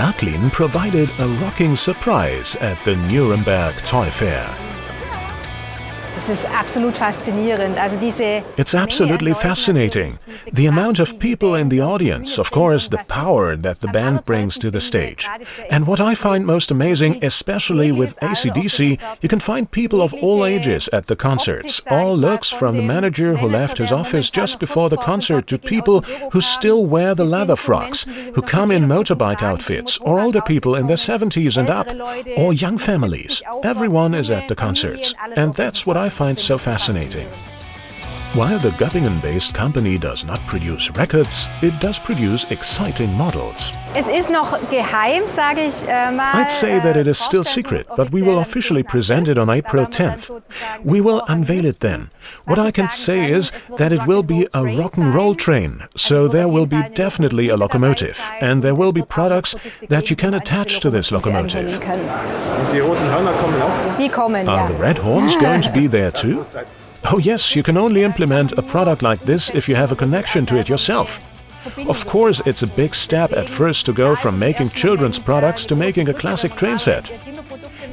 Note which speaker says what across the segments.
Speaker 1: Märklin provided a rocking surprise at the Nuremberg Toy Fair. It's absolutely fascinating. The amount of people in the audience, of course, the power that the band brings to the stage. And what I find most amazing, especially with AC/DC, you can find people of all ages at the concerts. All looks from the manager who left his office just before the concert to people who still wear the leather frocks, who come in motorbike outfits, or older people in their 70s and up, or young families. Everyone is at the concerts. And that's what I find so fascinating. While the Göppingen-based company does not produce records, it does produce exciting models. I'd say that it is still secret, but we will officially present it on April 10th. We will unveil it then. What I can say is that it will be a rock and roll train, so there will be definitely a locomotive, and there will be products that you can attach to this locomotive. Are the red horns going to be there too? Oh yes, you can only implement a product like this if you have a connection to it yourself. Of course, it's a big step at first to go from making children's products to making a classic train set.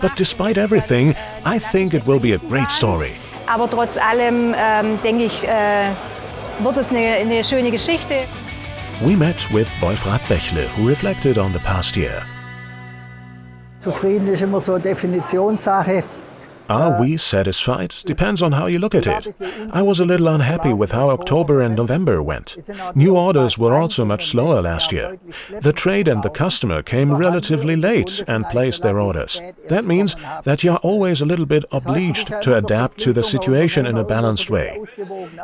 Speaker 1: But despite everything, I think it will be a great story.
Speaker 2: Aber trotz allem, denke ich, wird es eine schöne Geschichte.
Speaker 1: We met with Wolfrad Bächle, who reflected on the past year.
Speaker 3: Zufrieden ist immer so eine Definitionssache.
Speaker 1: Are we satisfied? Depends on how you look at it. I was a little unhappy with how October and November went. New orders were also much slower last year. The trade and the customer came relatively late and placed their orders. That means that you are always a little bit obliged to adapt to the situation in a balanced way.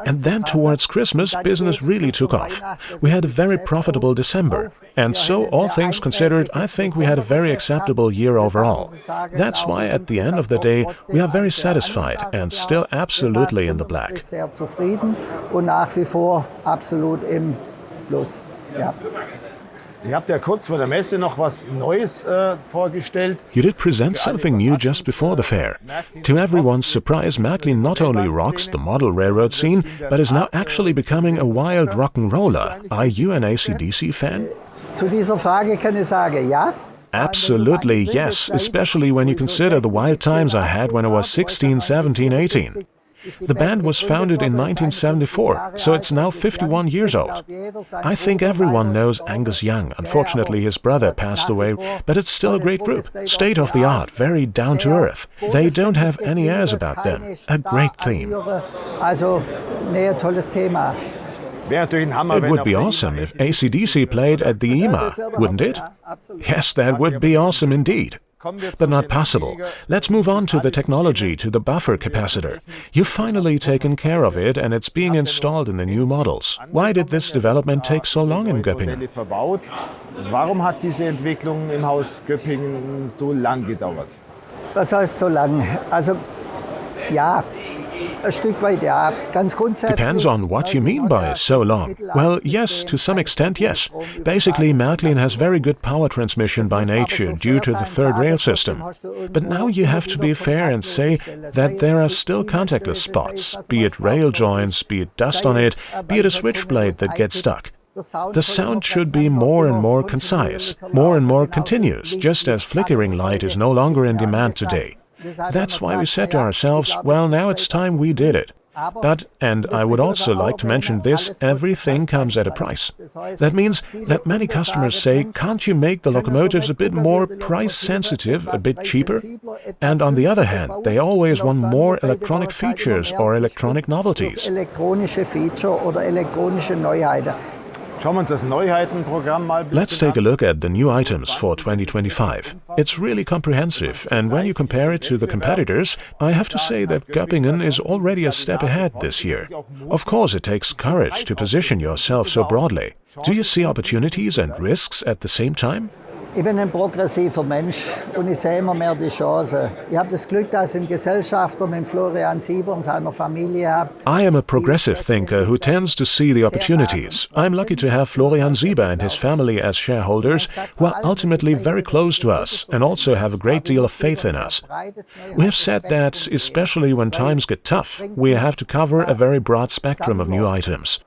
Speaker 1: And then towards Christmas, business really took off. We had a very profitable December. And so, all things considered, I think we had a very acceptable year overall. That's why at the end of the day, we are very satisfied and still absolutely in the black. You did present something new just before the fair. To everyone's surprise, Märklin not only rocks the model railroad scene, but is now actually becoming a wild rock and roller. Are you an AC/DC fan?
Speaker 3: Zu dieser Frage kann ich sagen, ja.
Speaker 1: Absolutely, yes, especially when you consider the wild times I had when I was 16, 17, 18. The band was founded in 1974, so it's now 51 years old. I think everyone knows Angus Young. Unfortunately, his brother passed away, but it's still a great group. State of the art, very down to earth. They don't have any airs about them. A great theme. It would be awesome if AC/DC played at the EMA, wouldn't it? Yes, that would be awesome indeed. But not possible. Let's move on to the technology, to the buffer capacitor. You've finally taken care of it and it's being installed in the new models. Why did this development take so long in Göppingen?
Speaker 4: Warum hat diese Entwicklung im Haus Göppingen so lang gedauert?
Speaker 3: Was heißt so lang? Also, ja.
Speaker 1: Depends on what you mean by so long. Well, yes, to some extent, yes. Basically, Märklin has very good power transmission by nature due to the third rail system. But now you have to be fair and say that there are still contactless spots, be it rail joints, be it dust on it, be it a switchblade that gets stuck. The sound should be more and more concise, more and more continuous, just as flickering light is no longer in demand today. That's why we said to ourselves, well, now it's time we did it. But, and I would also like to mention this, everything comes at a price. That means that many customers say, can't you make the locomotives a bit more price-sensitive, a bit cheaper? And on the other hand, they always want more electronic features or electronic novelties. Let's take a look at the new items for 2025. It's really comprehensive, and when you compare it to the competitors, I have to say that Göppingen is already a step ahead this year. Of course, it takes courage to position yourself so broadly. Do you see opportunities and risks at the same time?
Speaker 3: Ich bin ein progressiver Mensch und ich sehe immer mehr die Chancen. Ich habe das Glück, dass ich einen Gesellschafter mit Florian Sieber und seiner Familie habe.
Speaker 1: I am a progressive thinker who tends to see the opportunities. I'm lucky to have Florian Sieber and his family as shareholders, who are ultimately very close to us and also have a great deal of faith in us. We have said that, especially when times get tough, we have to cover a very broad spectrum of new items.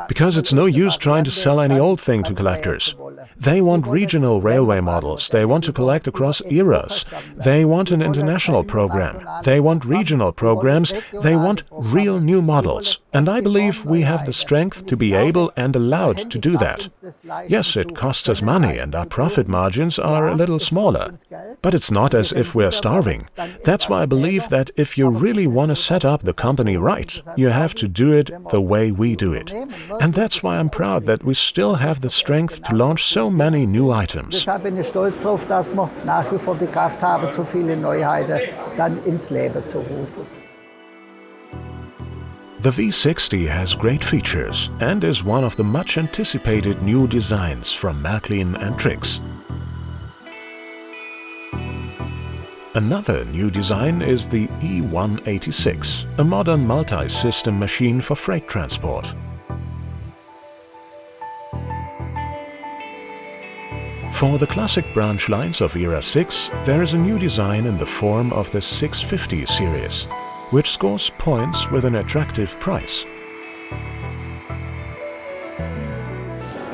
Speaker 1: Because it's no use trying to sell any old thing to collectors. They want regional railway models, they want to collect across eras, they want an international program, they want regional programs, they want real new models. And I believe we have the strength to be able and allowed to do that. Yes, it costs us money and our profit margins are a little smaller. But it's not as if we're starving. That's why I believe that if you really want to set up the company right, you have to do it the way we do it. And that's why I'm proud that we still have the strength to launch so many new items.
Speaker 3: Deshalb bin ich stolz darauf, dass wir nach wie vor die Kraft haben, so viele Neuheiten dann ins Leben zu rufen.
Speaker 1: The V60 has great features and is one of the much anticipated new designs from Märklin and Trix. Another new design is the E186, a modern multi-system machine for freight transport. For the classic branch lines of Era 6, there is a new design in the form of the 650 series, which scores points with an attractive price.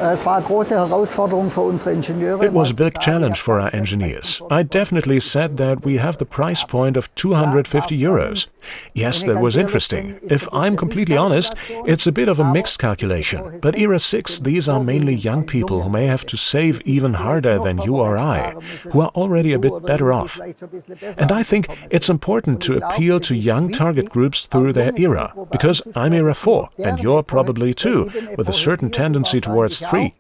Speaker 3: Es war eine große Herausforderung für unsere Ingenieure.
Speaker 1: It was a big challenge for our engineers. I definitely said that we have the price point of 250 euros. Yes, that was interesting. If I'm completely honest, it's a bit of a mixed calculation. But Era 6, these are mainly young people who may have to save even harder than you or I, who are already a bit better off. And I think it's important to appeal to young target groups through their era, because I'm Era 4, and you're probably too, with a certain tendency towards 3.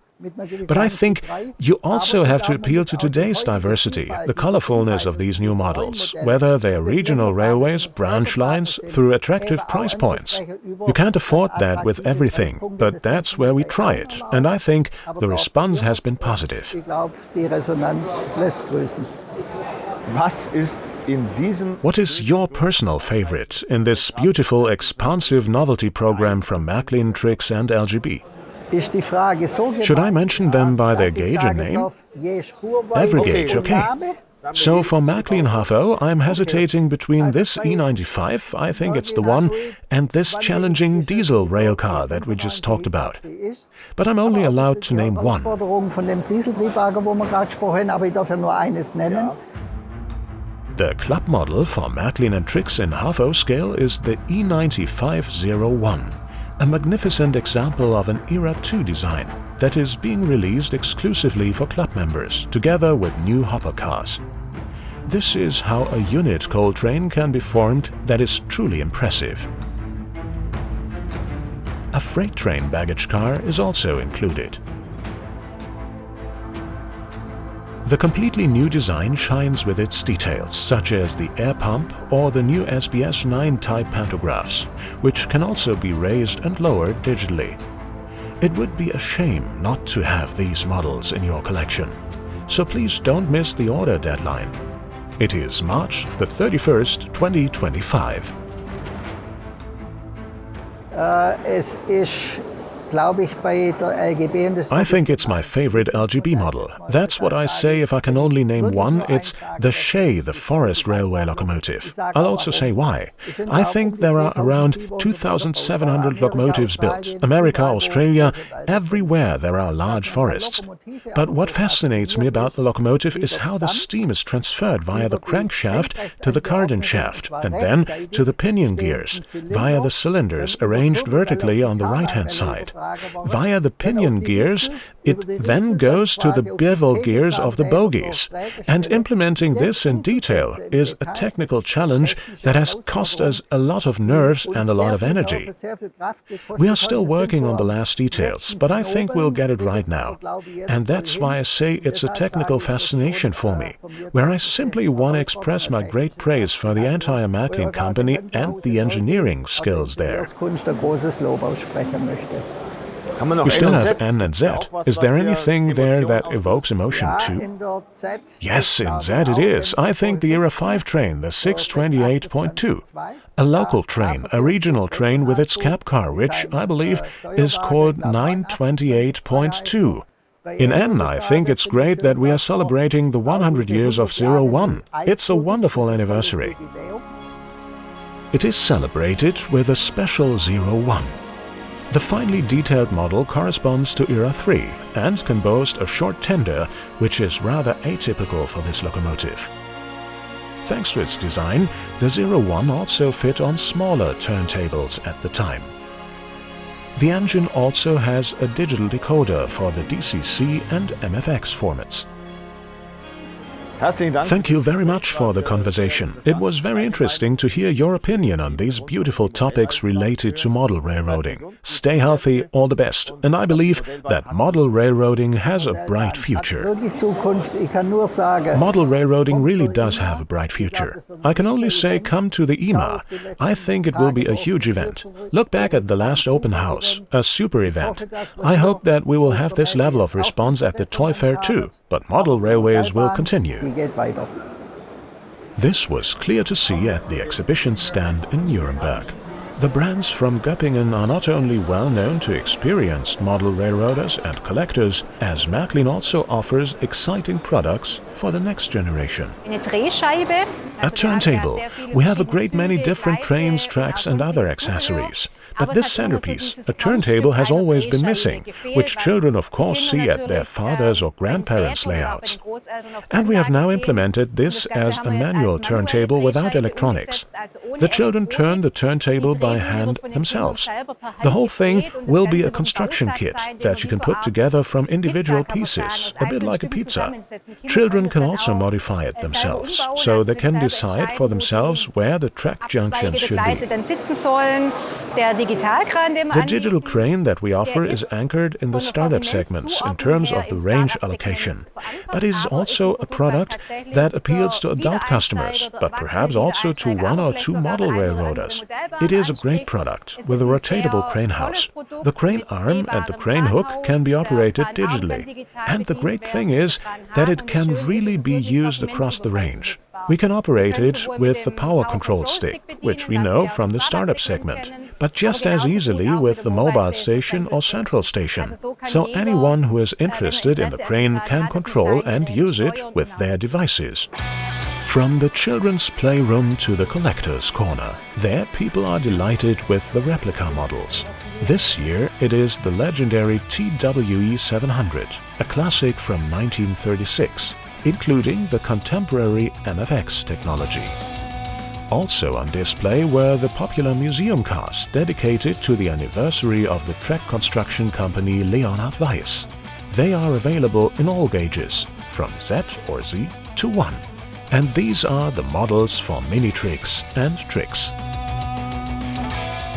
Speaker 1: But I think you also have to appeal to today's diversity, the colorfulness of these new models, whether they are regional railways, branch lines, through attractive price points. You can't afford that with everything, but that's where we try it, and I think the response has been positive. What is your personal favorite in this beautiful, expansive novelty program from Märklin, Trix and LGB? Should I mention them by their gauge and name? Every gauge, okay. So for Märklin HVO, I'm hesitating between this E95, I think it's the one, and this challenging diesel rail car that we just talked about. But I'm only allowed to name one. The club model for Märklin and Trix in HVO scale is the E9501. A magnificent example of an Era 2 design that is being released exclusively for club members, together with new hopper cars. This is how a unit coal train can be formed that is truly impressive. A freight train baggage car is also included. The completely new design shines with its details, such as the air pump or the new SBS 9 type pantographs, which can also be raised and lowered digitally. It would be a shame not to have these models in your collection, so please don't miss the order deadline. It is March the 31st, 2025. I think it's my favorite LGB model. That's what I say if I can only name one. It's the Shay, the forest railway locomotive. I'll also say why. I think there are around 2,700 locomotives built. America, Australia, everywhere there are large forests. But what fascinates me about the locomotive is how the steam is transferred via the crankshaft to the cardan shaft, and then to the pinion gears, via the cylinders arranged vertically on the right-hand side. Via the pinion gears, it then goes to the bevel gears of the bogies. And implementing this in detail is a technical challenge that has cost us a lot of nerves and a lot of energy. We are still working on the last details, but I think we'll get it right now. And that's why I say it's a technical fascination for me, where I simply want to express my great praise for the entire Märklin company and the engineering skills there. We still have N and Z. Is there anything there that evokes emotion too? Yes, in Z it is. I think the Era 5 train, the 628.2. A local train, a regional train with its cab car, which I believe is called 928.2. In N, I think it's great that we are celebrating the 100 years of 01. It's a wonderful anniversary. It is celebrated with a special 01. The finely detailed model corresponds to Era 3 and can boast a short tender, which is rather atypical for this locomotive. Thanks to its design, the 01 also fit on smaller turntables at the time. The engine also has a digital decoder for the DCC and MFX formats. Thank you very much for the conversation. It was very interesting to hear your opinion on these beautiful topics related to model railroading. Stay healthy, all the best. And I believe that model railroading has a bright future. Model railroading really does have a bright future. I can only say come to the IMA. I think it will be a huge event. Look back at the last open house, a super event. I hope that we will have this level of response at the toy fair too, but model railways will continue. This was clear to see at the exhibition stand in Nuremberg. The brands from Göppingen are not only well known to experienced model railroaders and collectors, as Märklin also offers exciting products for the next generation. A turntable. We have a great many different trains, tracks and other accessories. But this centerpiece, a turntable, has always been missing, which children of course see at their fathers' or grandparents' layouts. And we have now implemented this as a manual turntable without electronics. The children turn the turntable by hand themselves. The whole thing will be a construction kit that you can put together from individual pieces, a bit like a pizza. Children can also modify it themselves, so they can decide for themselves where the track junctions should be. The digital crane that we offer is anchored in the startup segments in terms of the range allocation. But it is also a product that appeals to adult customers, but perhaps also to one or two model railroaders. It is a great product with a rotatable crane house. The crane arm and the crane hook can be operated digitally. And the great thing is that it can really be used across the range. We can operate it with the power control stick, which we know from the startup segment, but just as easily with the mobile station or central station. So anyone who is interested in the crane can control and use it with their devices. From the children's playroom to the collector's corner, there people are delighted with the replica models. This year it is the legendary TWE 700, a classic from 1936. Including the contemporary MFX technology. Also on display were the popular museum cars dedicated to the anniversary of the track construction company Leonhard Weiss. They are available in all gauges, from Z or Z to 1. And these are the models for Mini Trix and Trix.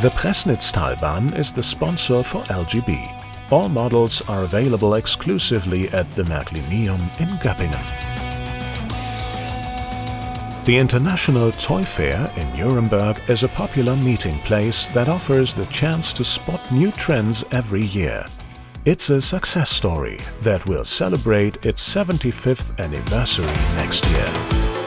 Speaker 1: The Pressnitztalbahn is the sponsor for LGB. All models are available exclusively at the Märklineum in Göppingen. The International Toy Fair in Nuremberg is a popular meeting place that offers the chance to spot new trends every year. It's a success story that will celebrate its 75th anniversary next year.